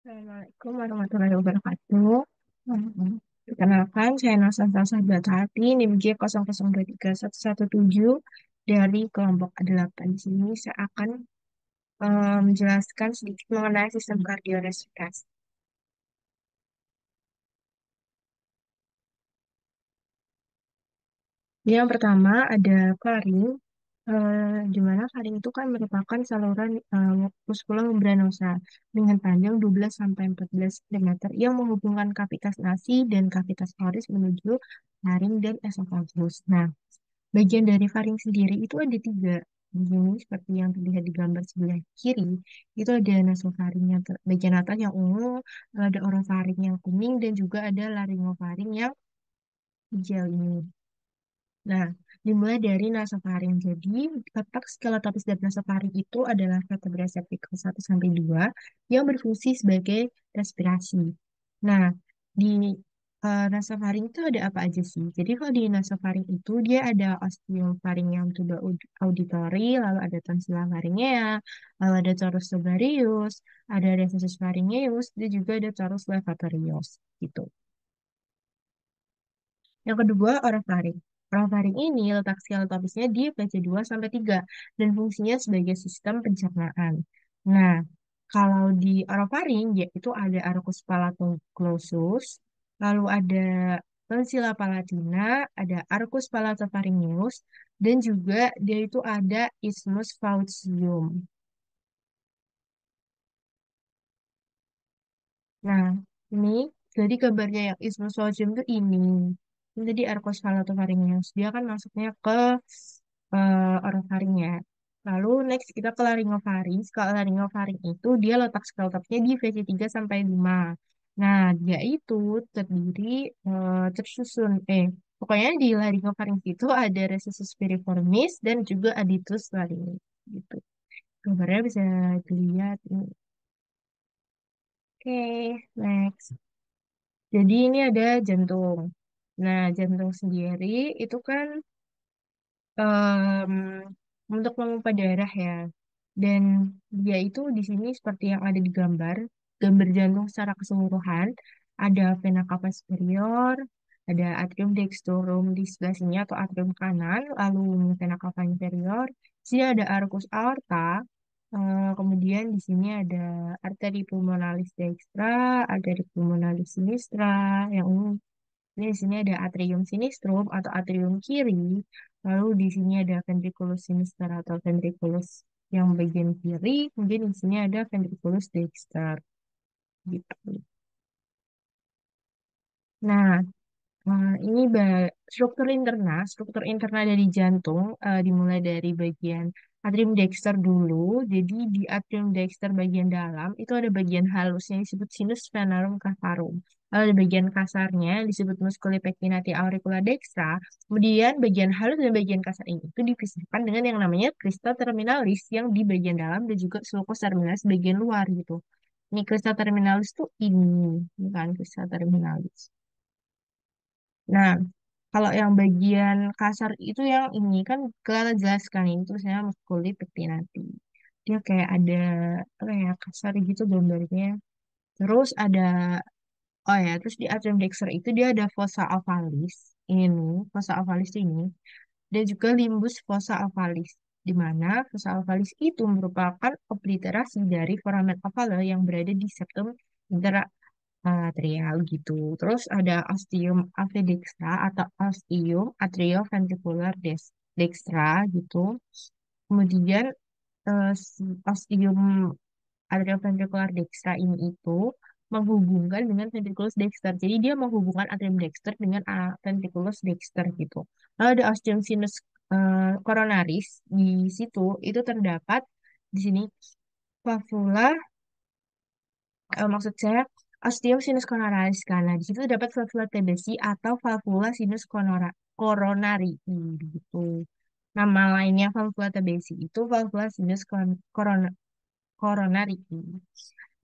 Assalamualaikum warahmatullahi wabarakatuh. Hmm, Perkenalkan, saya Nasa Sahabat Hati, NIM G00231117 dari kelompok A8. Di sini saya akan menjelaskan sedikit mengenai sistem kardiorespirasi. Yang pertama ada faring, di mana faring itu kan merupakan saluran muskulum membranosa dengan panjang 12 sampai 14 cm yang menghubungkan kavitas nasi dan kavitas oris menuju faring dan esofagus. Nah, bagian dari faring sendiri itu ada tiga. Di sini seperti yang terlihat di gambar sebelah kiri, itu ada nasofaring yang bagian atas yang ungu, ada orofaring yang kuning, dan juga ada laryngofaring yang hijau ini. Nah, dimulai dari nasofaring. Jadi, letak skeletopis dari nasofaring itu adalah vertebra cervical 1 sampai 2 yang berfungsi sebagai respirasi. Nah, di nasofaring itu ada apa aja sih? Jadi, kalau di nasofaring itu dia ada osteofaringeum tuba auditory, lalu ada tonsilla faringea, lalu ada torus tubarius, ada recessus pharyngeus, dan juga ada torus levatorius gitu. Yang kedua, orofaring. Orofaring ini letak skeletopisnya di PC2 sampai 3 dan fungsinya sebagai sistem pencernaan. Nah, kalau di orofaring yaitu ada arcus palatoclosus, lalu ada tonsilla palatina, ada arcus palatopharyngeus, dan juga dia itu ada isthmus fautium. Nah, ini jadi gambarnya yang ismosodium itu ini. Ini tadi Arcos palatopharyngeus. Dia kan masuknya ke orofaring ya. Lalu next kita ke laringofaring. Kalau laringofaring itu dia letak skeletopnya di VC3 sampai 5. Nah, dia itu terdiri tersusun pokoknya di laringofaring itu ada recessus piriformis dan juga aditus laringe gitu. Gambarnya bisa dilihat ini. Oke, next. Jadi ini ada jantung. Nah, jantung sendiri itu kan em, untuk memompa darah ya. Dan dia itu di sini seperti yang ada di gambar, gambar jantung secara keseluruhan. Ada vena cava superior, ada atrium dextorum di sebelah sini atau atrium kanan, lalu vena cava inferior. Di sini ada arcus aorta, kemudian di sini ada arteri pulmonalis dextra, arteri pulmonalis sinistra, yang umum. Ini di sini ada atrium sinistrum atau atrium kiri, lalu di sini ada ventriculus sinister atau ventriculus yang bagian kiri, kemudian di sini ada ventriculus dexter gitu. Nah, ini struktur interna dari jantung dimulai dari bagian atrium dexter dulu. Jadi di atrium dexter bagian dalam itu ada bagian halusnya disebut sinus venorum cavarum. Lalu ada bagian kasarnya disebut musculi pectinati auricula dextra. Kemudian bagian halus dan bagian kasar ini itu dipisahkan dengan yang namanya crista terminalis yang di bagian dalam dan juga sulcus terminalis bagian luar gitu. Ini crista terminalis tuh ini, bukan crista terminalis. Nah, kalau yang bagian kasar itu yang ini kan kelihatan jelas kan ini tulisannya musculi pectinati. Dia kayak ada apa ya kasar gitu gambarnya. Terus ada oh ya, terus di atrium dexter itu dia ada fossa ovalis ini, fossa ovalis ini dan juga limbus fossa ovalis di mana fossa ovalis itu merupakan obliterasi dari foramen ovale yang berada di septum atrial gitu. Terus ada ostium apodextra atau ostium atrioventricular dextra gitu. Kemudian ostium atrioventricular dextra ini itu menghubungkan dengan ventriculus dexter. Jadi dia menghubungkan atrium dexter dengan ventriculus dexter gitu. Lalu ada ostium sinus coronaris di situ itu terdapat di sini valvula maksud saya ostium sinus coronaris karena di situ dapat valvula TBC atau valvula sinus coronari gitu. Nama lainnya valvula TBC itu valvula sinus coronari.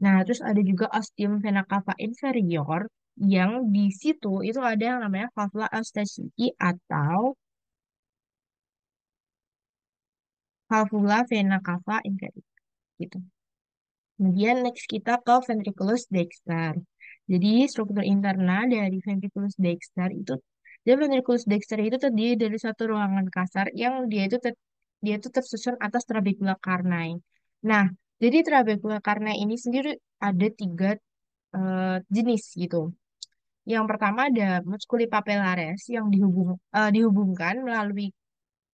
Nah, terus ada juga ostium vena cava inferior yang di situ itu ada yang namanya valvula eustacii atau valvula vena cava inferior gitu. Kemudian next kita ke ventriculus dexter. Jadi struktur interna dari ventriculus dexter itu, dan ventriculus dexter itu terdiri dari satu ruangan kasar yang dia itu tersusun atas trabecula carni. Nah, jadi trabecula carni ini sendiri ada tiga jenis gitu. Yang pertama ada musculi papillaris yang dihubungkan melalui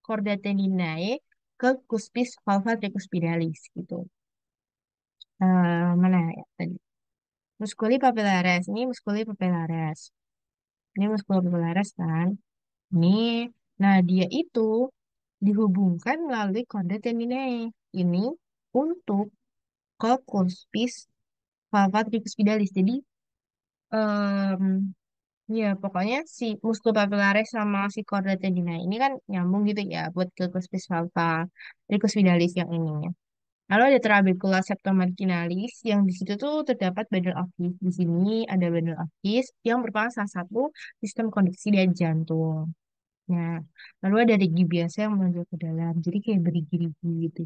chorda tendinae ke cuspis valva tricuspidalis gitu. Mana ya tadi? Musculi papillaris. Ini musculi papillaris. Ini musculi papillaris kan. Ini, nah dia itu dihubungkan melalui chorda tendinae. Ini untuk ke cuspis valva tricuspidalis. Jadi, em, ya pokoknya si muscul papillaris sama si chorda tendinae ini kan nyambung gitu ya buat ke cuspis valva tricuspidalis yang ininya. Lalu ada trabecula septomarginalis yang di situ tuh terdapat bundle of his. Di sini ada bundle of his yang merupakan salah satu sistem konduksi dari jantung. Nah, lalu ada rigi biasa yang menonjol ke dalam. Jadi kayak berigi-rigi gitu.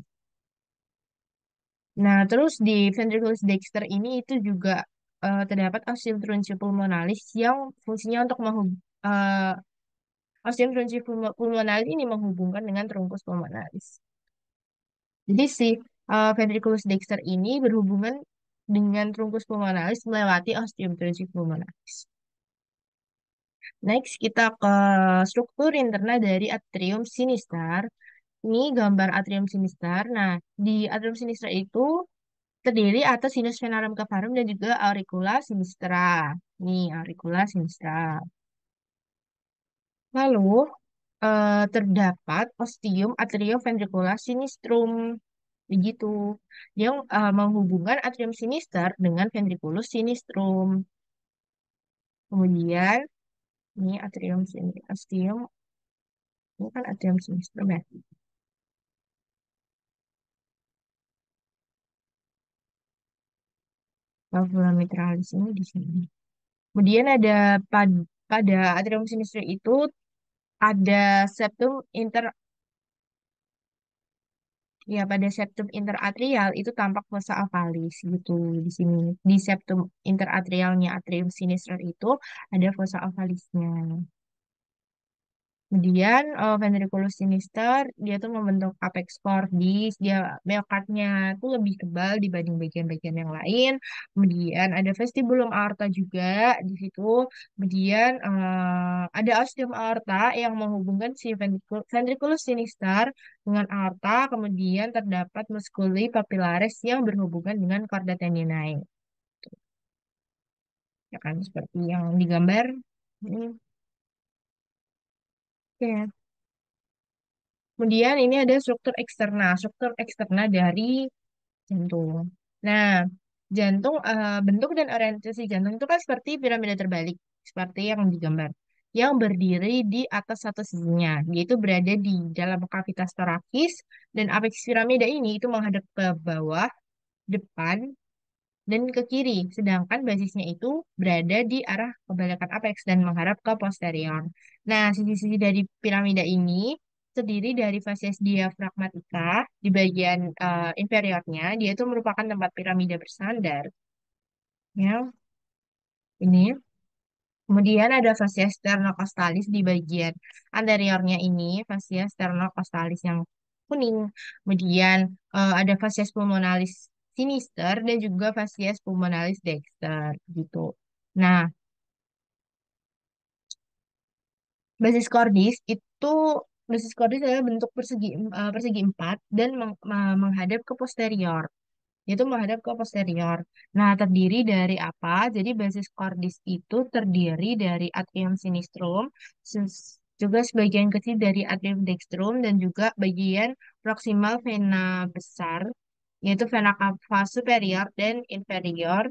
Nah, terus di ventriculus dexter ini itu juga terdapat osseum truncee pulmonalis yang fungsinya untuk osseum truncee pulmonalis ini menghubungkan dengan truncus pulmonalis. Jadi si ventriculus dexter ini berhubungan dengan truncus pulmonalis melewati ostium truncus pulmonalis. Next kita ke struktur interna dari atrium sinister. Ini gambar atrium sinister. Nah, di atrium sinister itu terdiri atas sinus venarum cavarum dan juga auricula sinistra. Ini auricula sinistra. Lalu terdapat ostium atrioventricular sinistrum. Begitu. Dia menghubungkan atrium sinister dengan ventriculus sinistrum. Kemudian ini atrium ostium, ini kan atrium sinistrum ya. Valvula mitralis ini di sini. Kemudian ada pada atrium sinistrum itu ada septum inter ya pada septum interatrial itu tampak fossa ovalis gitu di sini. Di septum interatrialnya atrium sinister itu ada fossa ovalisnya. Kemudian ventriculus sinister dia tuh membentuk apex cordis, dia miokardnya tuh lebih tebal dibanding bagian-bagian yang lain. Kemudian ada vestibulum aorta juga di situ. Kemudian ada ostium aorta yang menghubungkan si ventriculus sinister dengan aorta. Kemudian terdapat musculi papillaris yang berhubungan dengan chorda tendinae. Ya kan seperti yang digambar. Hmm, oke. Kemudian ini ada struktur eksterna dari jantung. Nah, jantung bentuk dan orientasi jantung itu kan seperti piramida terbalik, seperti yang digambar, yang berdiri di atas satu sisinya, yaitu berada di dalam kavitas torakis dan apeks piramida ini itu menghadap ke bawah, depan, dan ke kiri, sedangkan basisnya itu berada di arah kebalikan apeks dan menghadap ke posterior. Nah, sisi-sisi dari piramida ini terdiri dari fasies diafragmatika di bagian inferiornya, dia itu merupakan tempat piramida bersandar, ya, ini. Kemudian ada fasies sternocostalis di bagian anteriornya ini, fasies sternocostalis yang kuning. Kemudian ada fasies pulmonalis sinister dan juga fasies pulmonalis dexter gitu. Nah, basis cordis itu basis cordis adalah bentuk persegi empat dan menghadap ke posterior. Itu menghadap ke posterior. Nah, terdiri dari apa? Jadi basis cordis itu terdiri dari atrium sinistrum, juga sebagian kecil dari atrium dextrum dan juga bagian proximal vena besar, yaitu vena cava superior dan inferior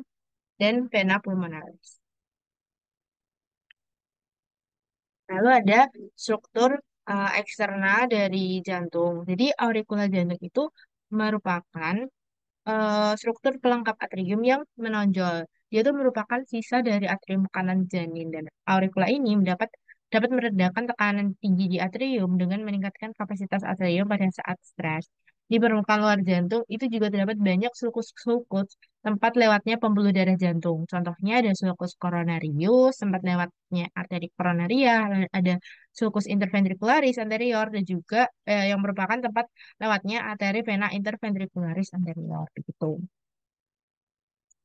dan vena pulmonalis. Lalu ada struktur eksterna dari jantung. Jadi auricula jantung itu merupakan struktur pelengkap atrium yang menonjol. Dia itu merupakan sisa dari atrium kanan janin dan auricula ini dapat meredakan tekanan tinggi di atrium dengan meningkatkan kapasitas atrium pada saat stres. Di permukaan luar jantung itu juga terdapat banyak sulcus-sulcus tempat lewatnya pembuluh darah jantung. Contohnya ada sulcus coronarius, tempat lewatnya arteri koronaria, lalu ada sulcus interventricularis anterior, dan juga yang merupakan tempat lewatnya arteri vena interventricularis anterior. Begitu.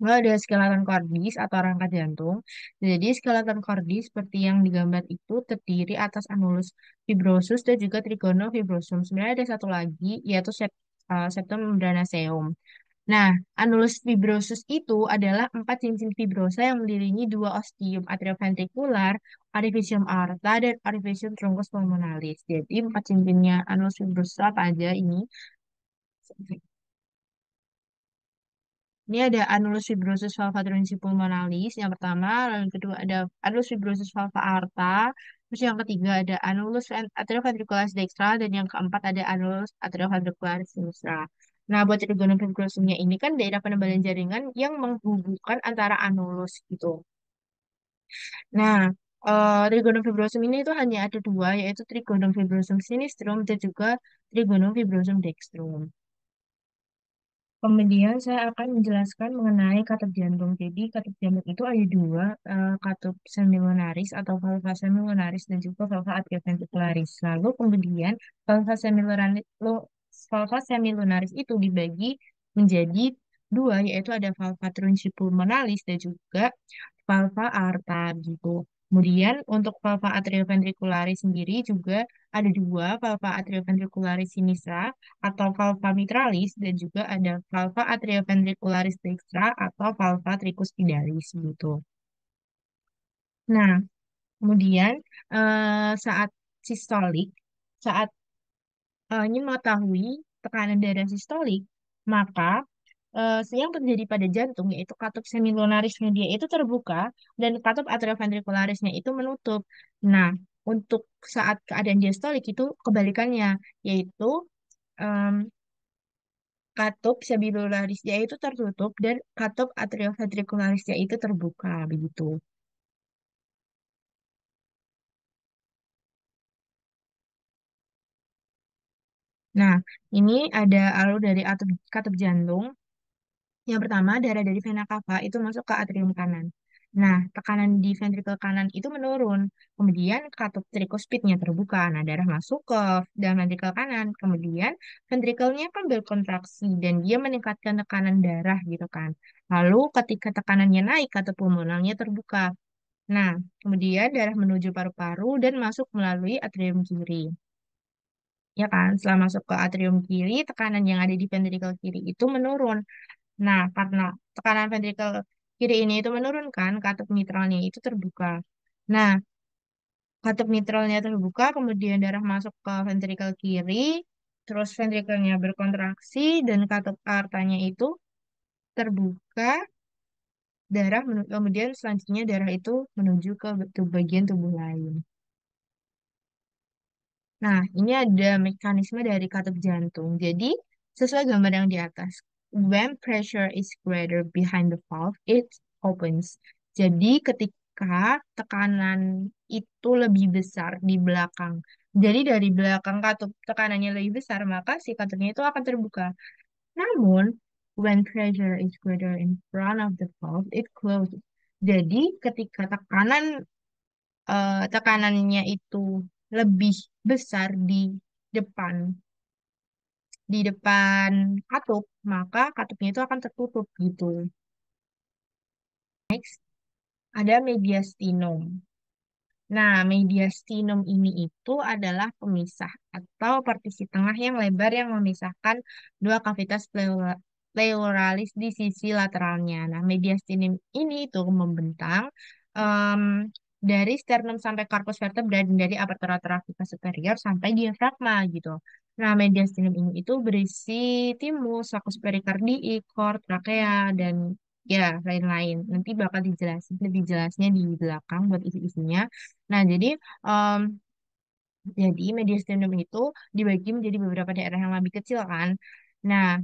Lalu ada skeleton cordis atau rangka jantung. Jadi skeleton cordis seperti yang digambar itu terdiri atas anulus fibrosus dan juga trigonal fibrosum. Sebenarnya ada satu lagi yaitu septum membranaceum. Nah, anulus fibrosus itu adalah empat cincin fibrosa yang mengelilingi dua ostium atrioventrikular, arterisium aorta, dan arterisium truncus pulmonalis. Jadi empat cincinnya anulus fibrosus apa aja ini? Ini ada anulus fibrosus valva pulmonalis yang pertama, lalu yang kedua ada anulus fibrosus valva aorta, terus yang ketiga ada anulus atrioventricularis dextra, dan yang keempat ada anulus atrioventricularis sinistra. Nah, buat trigonal fibrosumnya ini kan daerah penebalan jaringan yang menghubungkan antara anulus gitu. Nah, trigonal fibrosum ini itu hanya ada dua, yaitu trigonal fibrosum sinistrum dan juga trigonal fibrosum dextrum. Kemudian saya akan menjelaskan mengenai katup jantung. Jadi katup jantung itu ada dua, katup semilunaris atau valva semilunaris dan juga valva atrioventricularis. Lalu kemudian valva semilunaris, valva semilunaris itu dibagi menjadi dua, yaitu ada valva truncipulmonalis dan juga valva aorta gitu. Kemudian untuk valva atrioventricularis sendiri juga ada dua, valva atrioventricularis sinistra atau valva mitralis dan juga ada valva atrioventricularis dextra atau valva tricuspidalis gitu. Nah, kemudian saat sistolik, saat ingin mengetahui tekanan darah sistolik, maka yang terjadi pada jantung yaitu katup semilunarisnya dia itu terbuka dan katup atrioventricularisnya itu menutup. Nah, untuk saat keadaan diastolik itu kebalikannya, yaitu em, katup semilunarisnya itu tertutup dan katup atrioventricularisnya itu terbuka begitu. Nah, ini ada alur dari katup jantung. Yang pertama, darah dari vena cava itu masuk ke atrium kanan. Nah, tekanan di ventrikel kanan itu menurun. Kemudian katup trikospidnya terbuka. Nah, darah masuk ke dalam ventrikel kanan. Kemudian ventrikelnya kan berkontraksi dan dia meningkatkan tekanan darah gitu kan. Lalu ketika tekanannya naik, katup pulmonalnya terbuka. Nah, kemudian darah menuju paru-paru dan masuk melalui atrium kiri. Ya kan, setelah masuk ke atrium kiri, tekanan yang ada di ventrikel kiri itu menurun. Nah, karena tekanan ventrikel kiri ini itu menurunkan, katup mitralnya itu terbuka. Nah, katup mitralnya terbuka, kemudian darah masuk ke ventrikel kiri, terus ventrikelnya berkontraksi, dan katup aortanya itu terbuka, kemudian selanjutnya darah itu menuju ke bagian tubuh lain. Nah, ini ada mekanisme dari katup jantung. Jadi, sesuai gambar yang di atas, when pressure is greater behind the valve, it opens. Jadi, ketika tekanan itu lebih besar di belakang, jadi dari belakang katup tekanannya lebih besar, maka si katupnya itu akan terbuka. Namun, when pressure is greater in front of the valve, it closes. Jadi, ketika tekanannya itu lebih besar depan di depan katup, maka katupnya itu akan tertutup gitu. Next, ada mediastinum. Nah, mediastinum ini itu adalah pemisah atau partisi tengah yang lebar yang memisahkan dua kavitas pleuralis di sisi lateralnya. Nah, mediastinum ini itu membentang em, dari sternum sampai corpus vertebra dan dari apertura thoracica superior sampai diafragma gitu. Nah, mediastinum ini itu berisi timus, saccus pericardii, cord, trachea, dan ya lain-lain. Nanti bakal dijelasin lebih jelasnya di belakang buat isi-isinya. Nah, em, jadi mediastinum itu dibagi menjadi beberapa daerah yang lebih kecil kan. Nah,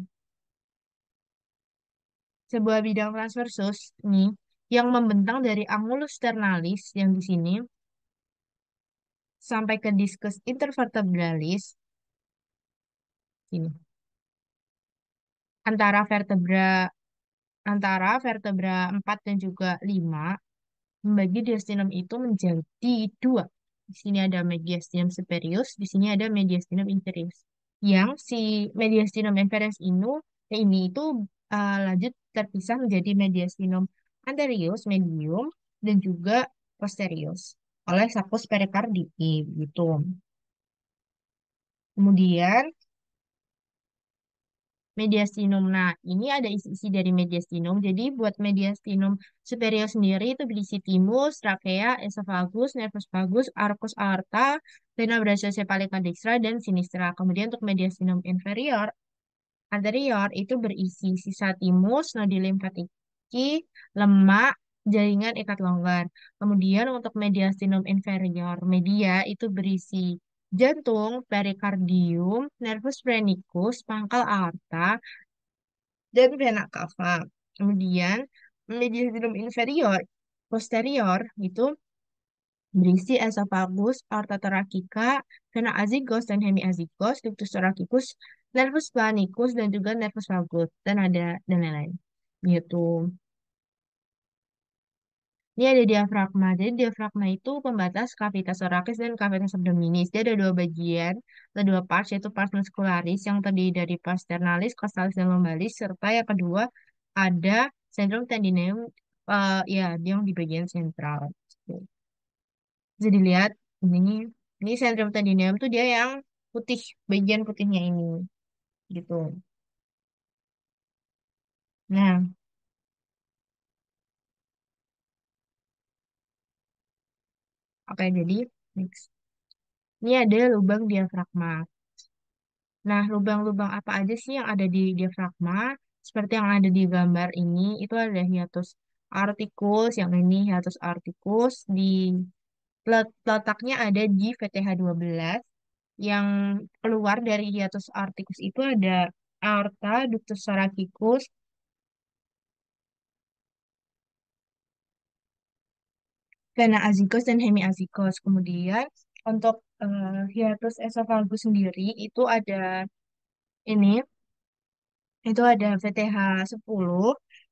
sebuah bidang transversus nih yang membentang dari angulus sternalis yang di sini sampai ke discus intervertebralis sini. antara vertebra antara vertebra 4 dan juga 5 membagi diastinum itu menjadi dua. Di sini ada mediastinum superius, di sini ada mediastinum inferius. Yang si mediastinum inferius ini itu lanjut terpisah menjadi mediastinum anterius, medium, dan juga posterius oleh sulcus pericardii gitu. Kemudian mediastinum. Nah, ini ada isi-isi dari mediastinum. Jadi buat mediastinum superior sendiri itu berisi timus, trachea, esophagus, nervus vagus, arcus aorta, vena brachiocephalica dextra, dan sinistra. Kemudian untuk mediastinum inferior, anterior itu berisi sisa timus, nodi limfatiki, lemak, jaringan ikat longgar. Kemudian untuk mediastinum inferior media itu berisi jantung, perikardium, nervus phrenicus, pangkal aorta, dan vena cava. Kemudian mediastinum inferior posterior itu berisi esophagus, aorta thoracica, vena azygos dan hemiazygos, ductus thoracicus, nervus planicus dan juga nervus vagus dan lain-lain. Gitu. Ini ada diafragma. Jadi diafragma itu pembatas cavitas thoracis dan cavitas abdominis. Dia ada dua bagian, ada dua parts, yaitu pars muscularis yang terdiri dari pars sternalis, costalis, dan lumbalis, serta yang kedua ada centrum tendineum, ya, dia yang di bagian sentral. Jadi dilihat ini centrum tendineum tuh dia yang putih, bagian putihnya ini, gitu. Nah, oke, jadi next. Ini ada lubang diafragma. Nah, lubang-lubang apa aja sih yang ada di diafragma? Seperti yang ada di gambar ini, itu ada hiatus aorticus, yang ini hiatus aorticus, letaknya ada di VTH12, yang keluar dari hiatus aorticus itu ada aorta, ductus thoracicus, vena azygos, dan hemiazygos. Kemudian, untuk hiatus esophagus sendiri, ini itu ada VTH10.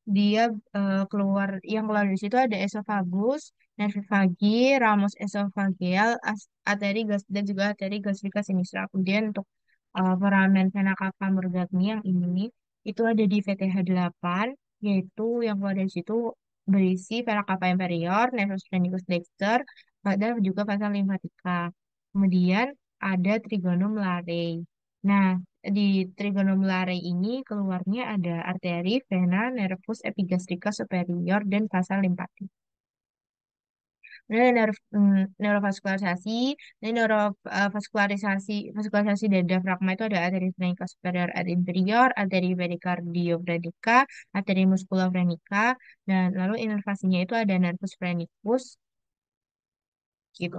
Dia yang keluar dari situ ada esophagus, nervi vagi, ramus esophageal, arteri gas, dan juga arteri gastrica sinistra. Kemudian untuk foramen vena cava morgagni yang ini itu ada di VTH8, yaitu yang keluar dari situ berisi vena cava inferior, nervus phrenius dexter, dan juga vasa limfatica. Kemudian ada trigonum larei. Nah, di trigonum ini keluarnya ada arteri, vena, nervus epigastrika superior, dan vasa limpatik. Kemudian neurovaskularisasi, ini vaskularisasi dari diafragma itu ada arteri venica superior ad inferior, arteri pericardioverenica, arteri musculofrenica, dan lalu inervasinya itu ada nervus phrenicus, gitu.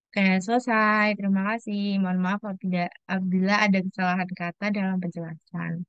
Oke, selesai. Terima kasih. Mohon maaf apabila ada kesalahan kata dalam penjelasan.